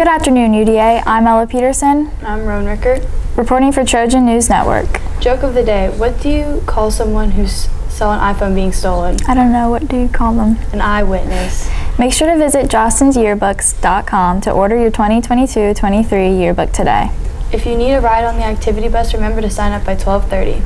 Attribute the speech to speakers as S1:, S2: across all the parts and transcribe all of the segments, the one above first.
S1: Good afternoon, UDA. I'm Ella Peterson.
S2: I'm Roan Rickert.
S1: Reporting for Trojan News Network.
S2: Joke of the day. What do you call someone who saw an iPhone being stolen?
S1: I don't know. What do you call them?
S2: An eyewitness.
S1: Make sure to visit jostensyearbooks.com to order your 2022-23 yearbook today.
S2: If you need a ride on the activity bus, remember to sign up by 12:30.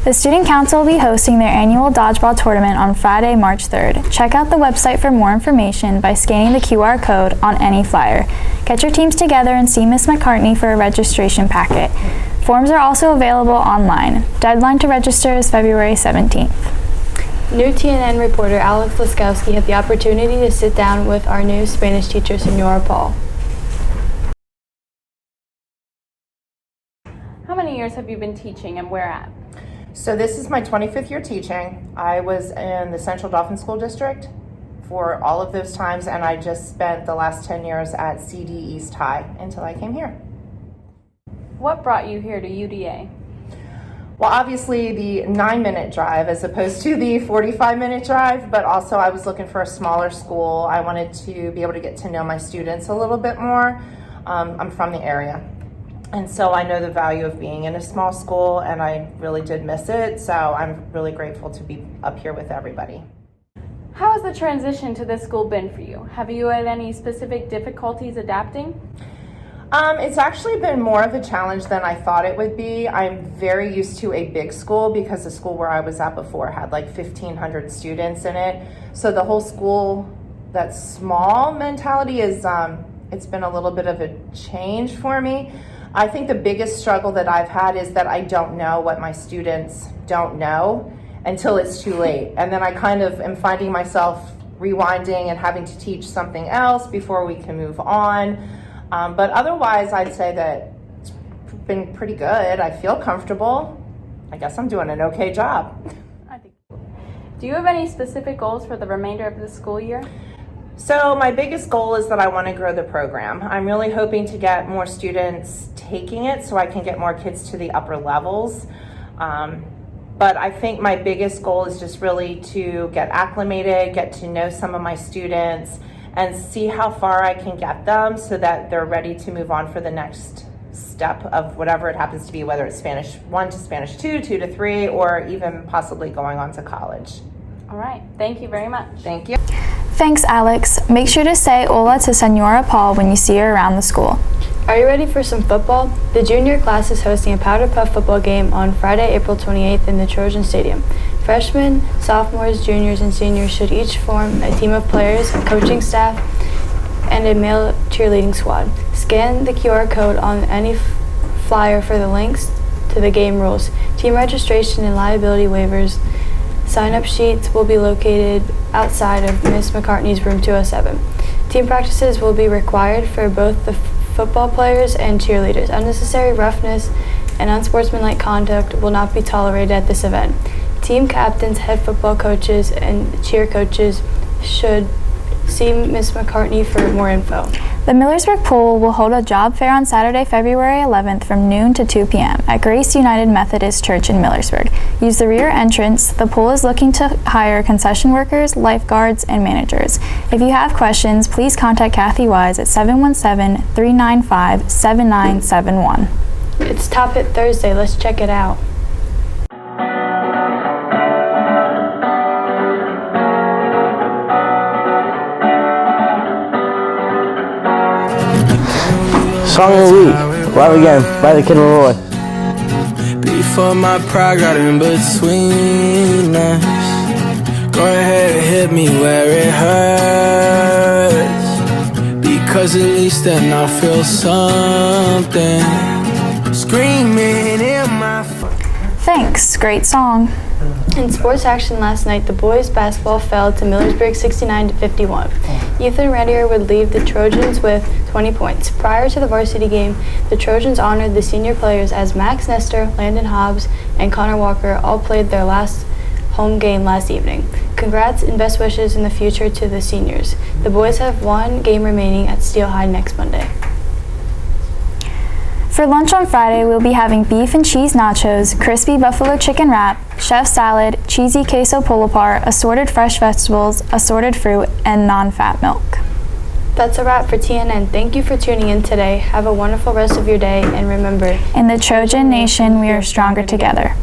S1: The Student Council will be hosting their annual dodgeball tournament on Friday, March 3rd. Check out the website for more information by scanning the QR code on any flyer. Get your teams together and see Ms. McCartney for a registration packet. Forms are also available online. Deadline to register is February 17th.
S2: New TNN reporter Alex Laskowski had the opportunity to sit down with our new Spanish teacher, Senora Paul.
S3: How many years have you been teaching and where at?
S4: So this is my 25th year teaching. I was in the Central Dauphin School District for all of those times, and I just spent the last 10 years at CD East High until I came here.
S3: What brought you here to UDA?
S4: Well, obviously the 9-minute drive as opposed to the 45-minute drive, but also I was looking for a smaller school. I wanted to be able to get to know my students a little bit more. I'm from the area. And so I know the value of being in a small school, and I really did miss it. So I'm really grateful to be up here with everybody.
S3: How has the transition to this school been for you? Have you had any specific difficulties adapting?
S4: It's actually been more of a challenge than I thought it would be. I'm very used to a big school because the school where I was at before had like 1,500 students in it. So the whole school, that small mentality is, it's been a little bit of a change for me. I think the biggest struggle that I've had is that I don't know what my students don't know until it's too late. And then I kind of am finding myself rewinding and having to teach something else before we can move on. But otherwise, I'd say that it's been pretty good. I feel comfortable. I guess I'm doing an okay job.
S3: Do you have any specific goals for the remainder of the school year?
S4: So my biggest goal is that I want to grow the program. I'm really hoping to get more students taking it so I can get more kids to the upper levels. But I think my biggest goal is just really to get acclimated, get to know some of my students, and see how far I can get them so that they're ready to move on for the next step of whatever it happens to be, whether it's Spanish 1 to Spanish 2, 2 to 3, or even possibly going on to college.
S3: All right, thank you very much.
S4: Thank you.
S1: Thanks, Alex. Make sure to say hola to Senora Paul when you see her around the school.
S2: Are you ready for some football? The junior class is hosting a Powder Puff football game on Friday, April 28th in the Trojan Stadium. Freshmen, sophomores, juniors, and seniors should each form a team of players, a coaching staff, and a male cheerleading squad. Scan the QR code on any flyer for the links to the game rules. Team registration and liability waivers. Sign-up sheets will be located outside of Ms. McCartney's room 207. Team practices will be required for both the football players and cheerleaders. Unnecessary roughness and unsportsmanlike conduct will not be tolerated at this event. Team captains, head football coaches, and cheer coaches should see Ms. McCartney for more info.
S1: The Millersburg Pool will hold a job fair on Saturday, February 11th from noon to 2 p.m. at Grace United Methodist Church in Millersburg. Use the rear entrance. The pool is looking to hire concession workers, lifeguards, and managers. If you have questions, please contact Kathy Wise at 717-395-7971.
S2: It's Top Hit Thursday. Let's check it out.
S5: Song of the week, Love Again by the Kid Leroy.
S6: Before my pride got in between us, go ahead and hit me where it hurts, because at least then I'll feel something screaming in my
S1: Thanks, great song.
S2: In sports action last night, the boys basketball fell to Millersburg 69-51. Ethan Reddier would leave the Trojans with 20 points. Prior to the varsity game, the Trojans honored the senior players as Max Nestor, Landon Hobbs, and Connor Walker all played their last home game last evening. Congrats and best wishes in the future to the seniors. The boys have one game remaining at Steel High next Monday.
S1: For lunch on Friday, we'll be having beef and cheese nachos, crispy buffalo chicken wrap, chef salad, cheesy queso pull apart, assorted fresh vegetables, assorted fruit, and non-fat milk.
S2: That's a wrap for TNN. Thank you for tuning in today. Have a wonderful rest of your day, and remember,
S1: In the Trojan Nation, we are stronger together.